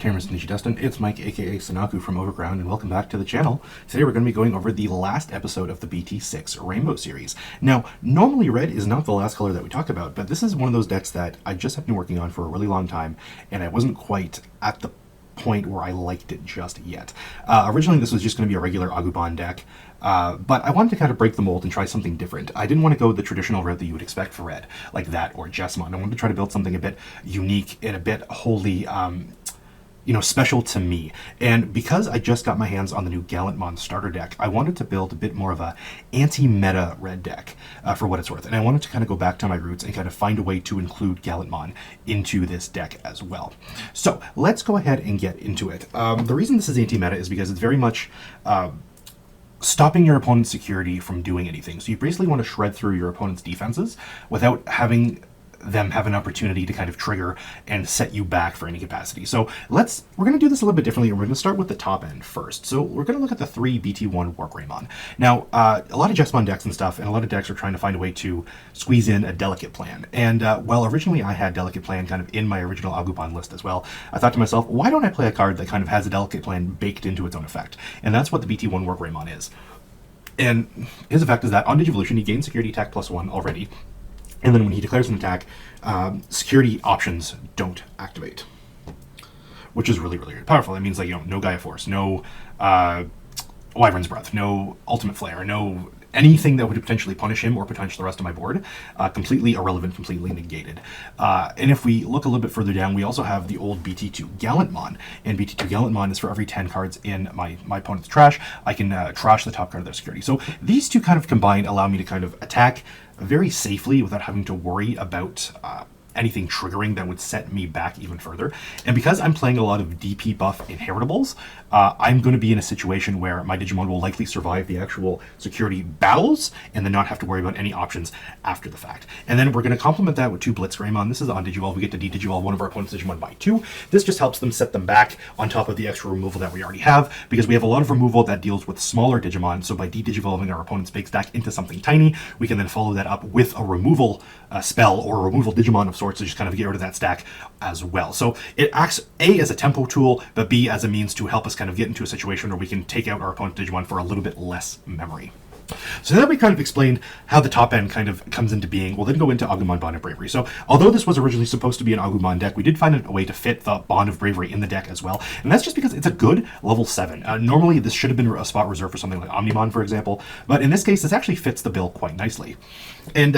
Cameron's Nishi Dustin. It's Mike, aka Sanaku from Overground, and welcome back to the channel. Today we're going to be going over the last episode of the BT6 Rainbow series. Now, normally red is not the last color that we talk about, but this is one of those decks that I just have been working on for a really long time, and I wasn't quite at the point where I liked it just yet. Originally this was just going to be a regular Agumon deck, but I wanted to kind of break the mold and try something different. I didn't want to go the traditional route that you would expect for red, like that or Jessamon. I wanted to try to build something a bit unique and a bit wholly special to me. And because I just got my hands on the new Gallantmon starter deck, I wanted to build a bit more of a anti-meta red deck for what it's worth. And I wanted to kind of go back to my roots and kind of find a way to include Gallantmon into this deck as well. So let's go ahead and get into it. The reason this is anti-meta is because it's very much stopping your opponent's security from doing anything. So you basically want to shred through your opponent's defenses without having them have an opportunity to kind of trigger and set you back for any capacity. So we're going to do this a little bit differently, and we're going to start with the top end first. So we're going to look at the 3 BT1 War Greymon. Now, a lot of Jessamon decks and stuff, and a lot of decks are trying to find a way to squeeze in a delicate plan. And while originally I had delicate plan kind of in my original Agumon list as well, I thought to myself, why don't I play a card that kind of has a delicate plan baked into its own effect? And that's what the BT1 War Greymon is. And his effect is that on Digivolution, he gains security attack +1 already. And then when he declares an attack, security options don't activate, which is really, really powerful. That means, like, no Gaia Force, no Wyvern's Breath, no Ultimate Flare, no anything that would potentially punish him or punish the rest of my board. Completely irrelevant, completely negated. And if we look a little bit further down, we also have the old BT2 Gallantmon. And BT2 Gallantmon is for every 10 cards in my opponent's trash, I can trash the top card of their security. So these two kind of combined allow me to kind of attack very safely without having to worry about anything triggering that would set me back even further. And because I'm playing a lot of DP buff inheritables, I'm going to be in a situation where my Digimon will likely survive the actual security battles and then not have to worry about any options after the fact. And then we're going to complement that with 2 Blitz Greymon. This is on Digivolve. We get to de-Digivolve one of our opponent's Digimon by 2. This just helps them set them back on top of the extra removal that we already have, because we have a lot of removal that deals with smaller Digimon. So by de-Digivolving our opponent's big stack into something tiny, we can then follow that up with a removal spell or a removal Digimon of sorts to just kind of get rid of that stack as well. So it acts A as a tempo tool, but B as a means to help us kind of get into a situation where we can take out our opponent's Digimon for a little bit less memory. So now that we kind of explained how the top end kind of comes into being, we'll then go into Agumon Bond of Bravery. So although this was originally supposed to be an Agumon deck, we did find a way to fit the Bond of Bravery in the deck as well. And that's just because it's a good level 7. Normally this should have been a spot reserved for something like Omnimon, for example. But in this case, this actually fits the bill quite nicely. And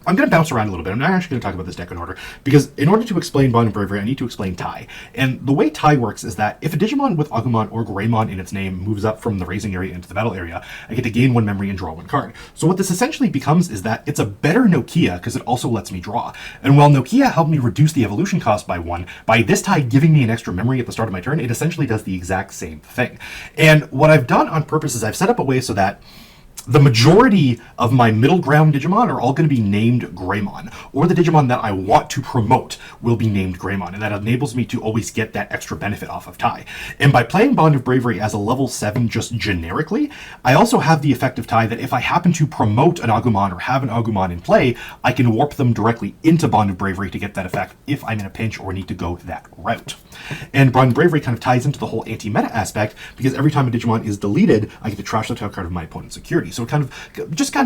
I'm going to bounce around a little bit. I'm not actually going to talk about this deck in order, because in order to explain Bond of Bravery, I need to explain Tai. And the way Tai works is that if a Digimon with Agumon or Greymon in its name moves up from the raising area into the battle area, I get to gain 1 memory and draw 1 card. So what this essentially becomes is that it's a better Nokia, because it also lets me draw. And while Nokia helped me reduce the evolution cost by 1, by this Tai giving me an extra memory at the start of my turn, it essentially does the exact same thing. And what I've done on purpose is I've set up a way so that the majority of my middle ground Digimon are all going to be named Greymon, or the Digimon that I want to promote will be named Greymon, and that enables me to always get that extra benefit off of Tai. And by playing Bond of Bravery as a level 7 just generically, I also have the effect of Tai that if I happen to promote an Agumon or have an Agumon in play, I can warp them directly into Bond of Bravery to get that effect if I'm in a pinch or need to go that route. And Bond of Bravery kind of ties into the whole anti-meta aspect, because every time a Digimon is deleted, I get to trash the top card of my opponent's security. So it kind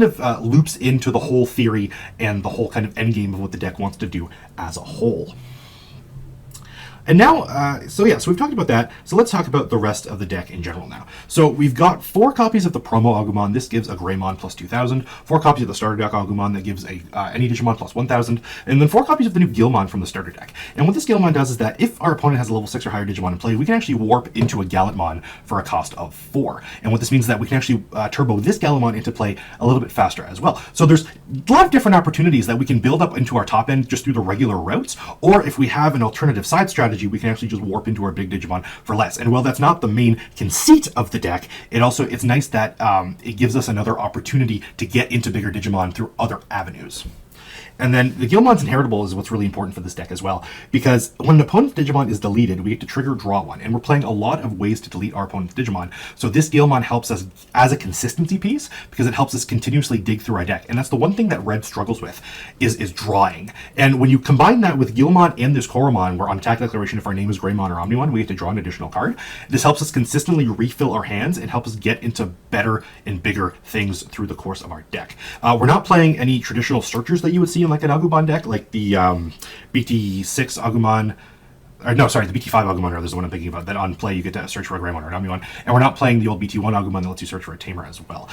of loops into the whole theory and the whole kind of end game of what the deck wants to do as a whole. And now, so we've talked about that. So let's talk about the rest of the deck in general now. So we've got 4 copies of the promo Agumon. This gives a Greymon plus 2,000. 4 copies of the starter deck Agumon that gives a any Digimon plus 1,000. And then 4 copies of the new Gilmon from the starter deck. And what this Gilmon does is that if our opponent has a level 6 or higher Digimon in play, we can actually warp into a Gallantmon for a cost of 4. And what this means is that we can actually turbo this Gallantmon into play a little bit faster as well. So there's a lot of different opportunities that we can build up into our top end just through the regular routes. Or if we have an alternative side strategy, we can actually just warp into our big Digimon for less. And while that's not the main conceit of the deck, it's nice that it gives us another opportunity to get into bigger Digimon through other avenues. And then the Guilmon's Inheritable is what's really important for this deck as well, because when an opponent's Digimon is deleted, we get to trigger draw one, and we're playing a lot of ways to delete our opponent's Digimon. So this Guilmon helps us as a consistency piece, because it helps us continuously dig through our deck. And that's the one thing that Red struggles with, is drawing. And when you combine that with Guilmon and this Koromon, where on attack declaration, if our name is Greymon or Omnimon, we get to draw an additional card. This helps us consistently refill our hands and help us get into better and bigger things through the course of our deck. We're not playing any traditional searchers that you would see in like an Agumon deck, like the BT6 Agumon, or no, sorry, the BT5 Agumon, or this is the one I'm thinking about, that on play you get to search for a Greymon or an Omnimon, and we're not playing the old BT1 Agumon that lets you search for a Tamer as well.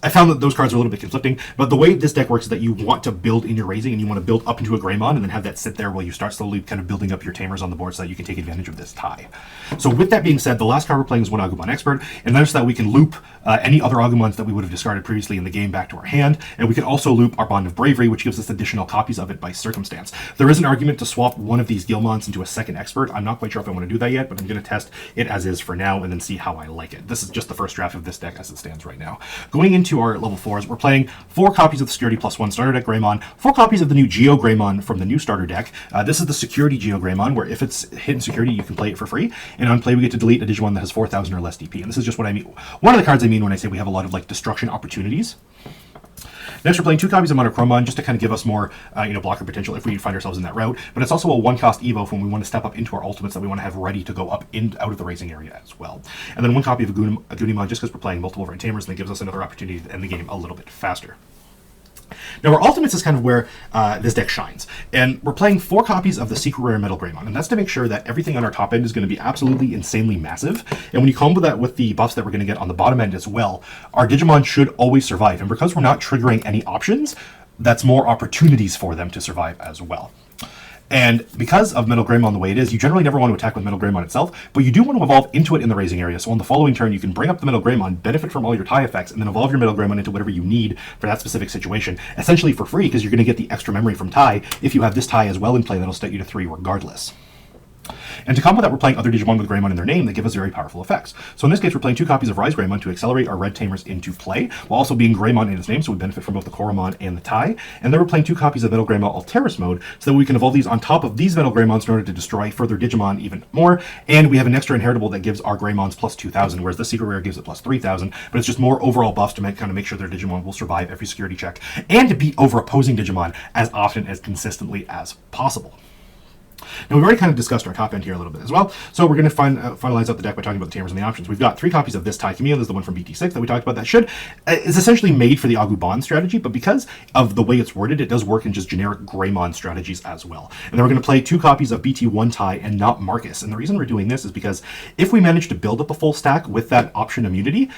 I found that those cards are a little bit conflicting, but the way this deck works is that you want to build in your raising, and you want to build up into a Greymon, and then have that sit there while you start slowly kind of building up your Tamers on the board so that you can take advantage of this tie. So with that being said, the last card we're playing is one Agumon Expert, and notice that we can loop any other Agumons that we would have discarded previously in the game back to our hand, and we can also loop our Bond of Bravery, which gives us additional copies of it by circumstance. There is an argument to swap one of these Guilmons into a second Expert. I'm not quite sure if I want to do that yet, but I'm going to test it as is for now, and then see how I like it. This is just the first draft of this deck as it stands right now. Going into our level 4s, we're playing 4 copies of the Security +1 starter deck Greymon, 4 copies of the new Geo Greymon from the new starter deck. This is the Security Geo Greymon, where if it's hidden security, you can play it for free. And on play, we get to delete a Digimon that has 4,000 or less DP. And this is just what I mean. One of the cards I mean when I say we have a lot of like destruction opportunities. Next, we're playing 2 copies of Monochromon, just to kind of give us more, blocker potential if we find ourselves in that route. But it's also a 1-cost Evo when we want to step up into our ultimates that we want to have ready to go up out of the raising area as well. And then 1 copy of Agunimon, just because we're playing multiple Red Tamers, and it gives us another opportunity to end the game a little bit faster. Now, our ultimates is kind of where this deck shines. And we're playing 4 copies of the Secret Rare Metal Greymon, and that's to make sure that everything on our top end is going to be absolutely insanely massive. And when you combo that with the buffs that we're going to get on the bottom end as well, our Digimon should always survive. And because we're not triggering any options, that's more opportunities for them to survive as well. And because of Metal Greymon the way it is, you generally never want to attack with Metal Greymon itself, but you do want to evolve into it in the raising area. So on the following turn, you can bring up the Metal Greymon, benefit from all your tie effects, and then evolve your Metal Greymon into whatever you need for that specific situation, essentially for free, because you're going to get the extra memory from tie if you have this tie as well in play that'll set you to 3 regardless. And to combo that, we're playing other Digimon with Greymon in their name that give us very powerful effects. So in this case, we're playing 2 copies of Rise Greymon to accelerate our Red Tamers into play, while also being Greymon in its name, so we benefit from both the Koromon and the tie. And then we're playing 2 copies of Metal Greymon Alteris mode, so that we can evolve these on top of these Metal Greymons in order to destroy further Digimon even more. And we have an extra inheritable that gives our Greymons plus 2,000, whereas the Secret Rare gives it plus 3,000, but it's just more overall buffs to kind of make sure their Digimon will survive every security check, and to beat over opposing Digimon as often as consistently as possible. Now, we've already kind of discussed our top end here a little bit as well, so we're going to finalize out the deck by talking about the Tamers and the options. We've got 3 copies of this Tai Camille. This is the one from BT6 that we talked about that is essentially made for the Agumon strategy, but because of the way it's worded, it does work in just generic Greymon strategies as well. And then we're going to play 2 copies of BT1 Tai and not Marcus. And the reason we're doing this is because if we manage to build up a full stack with that option immunity,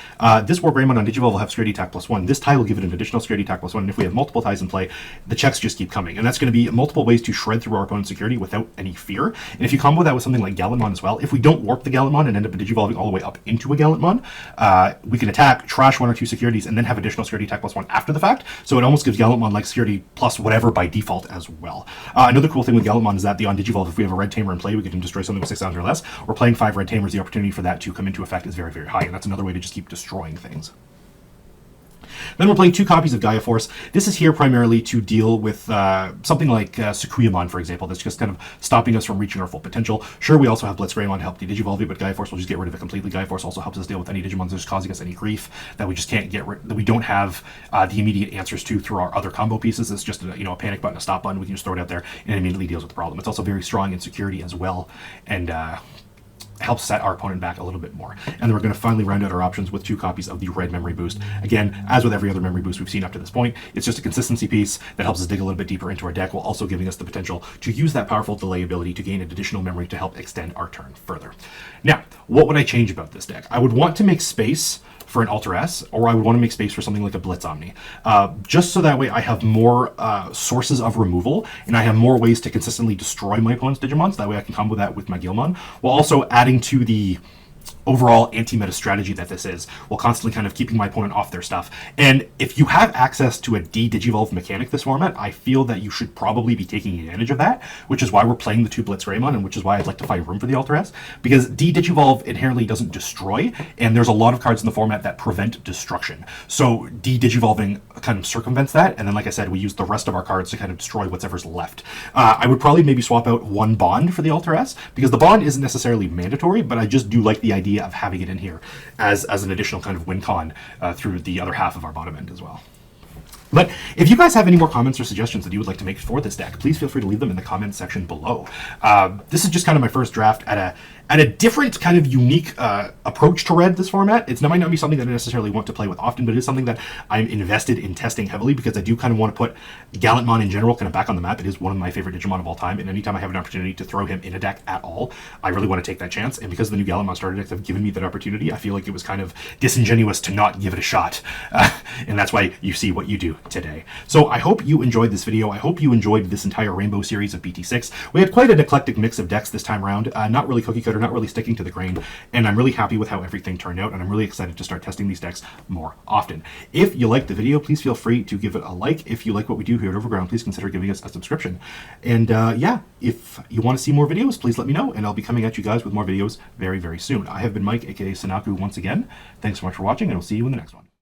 this War Greymon on Digivolve will have Security Attack +1. This Tai will give it an additional Security Attack +1, and if we have multiple ties in play, the checks just keep coming. And that's going to be multiple ways to shred through our opponent's security without any fear. And if you combo that with something like Gallantmon as well, if we don't warp the Gallantmon and end up digivolving all the way up into a Gallantmon, we can attack, trash 1 or 2 securities, and then have additional Security Attack +1 after the fact. So it almost gives Gallantmon like security plus whatever by default as well. Another cool thing with Gallantmon is that the on digivolve, if we have a Red Tamer in play, we can destroy something with 6,000 or less. We're playing 5 Red Tamers, the opportunity for that to come into effect is very, very high, and that's another way to just keep destroying things. Then we're playing 2 copies of Gaia Force. This is here primarily to deal with something like Sukuyamon, for example, that's just kind of stopping us from reaching our full potential. Sure, we also have Blitz Greymon to help de-digivolve it, but Gaia Force will just get rid of it completely. Gaia Force also helps us deal with any Digimon that's causing us any grief that we just can't get rid, that we don't have the immediate answers to through our other combo pieces. It's just a panic button, a stop button. We can just throw it out there and it immediately deals with the problem. It's also very strong in security as well, and helps set our opponent back a little bit more. And then we're going to finally round out our options with 2 copies of the Red Memory Boost. Again, as with every other memory boost we've seen up to this point, it's just a consistency piece that helps us dig a little bit deeper into our deck, while also giving us the potential to use that powerful delay ability to gain an additional memory to help extend our turn further. Now, what would I change about this deck? I would want to make space for an Alter S, or I would want to make space for something like a Blitz Omni, just so that way I have more sources of removal, and I have more ways to consistently destroy my opponent's Digimon, so that way I can combo that with my Guilmon, while also adding to the overall anti-meta strategy that this is, while constantly kind of keeping my opponent off their stuff. And if you have access to a D-Digivolve mechanic this format, I feel that you should probably be taking advantage of that, which is why we're playing the 2 Blitz Greymon, and which is why I'd like to find room for the Alter S, because D-Digivolve inherently doesn't destroy, and there's a lot of cards in the format that prevent destruction. So D-Digivolving kind of circumvents that, and then, like I said, we use the rest of our cards to kind of destroy whatever's left. I would probably maybe swap out 1 Bond for the Alter S, because the Bond isn't necessarily mandatory, but I just do like the idea of having it in here as an additional kind of win con through the other half of our bottom end as well. But if you guys have any more comments or suggestions that you would like to make for this deck, please feel free to leave them in the comments section below. This is just kind of my first draft at a different kind of unique approach to red this format. It might not be something that I necessarily want to play with often, but it is something that I'm invested in testing heavily, because I do kind of want to put Gallantmon in general kind of back on the map. It is one of my favorite Digimon of all time, and anytime I have an opportunity to throw him in a deck at all, I really want to take that chance. And because the new Gallantmon starter decks have given me that opportunity, I feel like it was kind of disingenuous to not give it a shot. And that's why you see what you do today. So I hope you enjoyed this video. I hope you enjoyed this entire Rainbow series of BT6. We had quite an eclectic mix of decks this time around, not really cookie cutter, not really sticking to the grain, and I'm really happy with how everything turned out, and I'm really excited to start testing these decks more often. If you liked the video, please feel free to give it a like. If you like what we do here at Overground, please consider giving us a subscription. And yeah, if you want to see more videos, please let me know, and I'll be coming at you guys with more videos very, very soon. I have been Mike, aka Sanaku, once again. Thanks so much for watching, and I'll see you in the next one.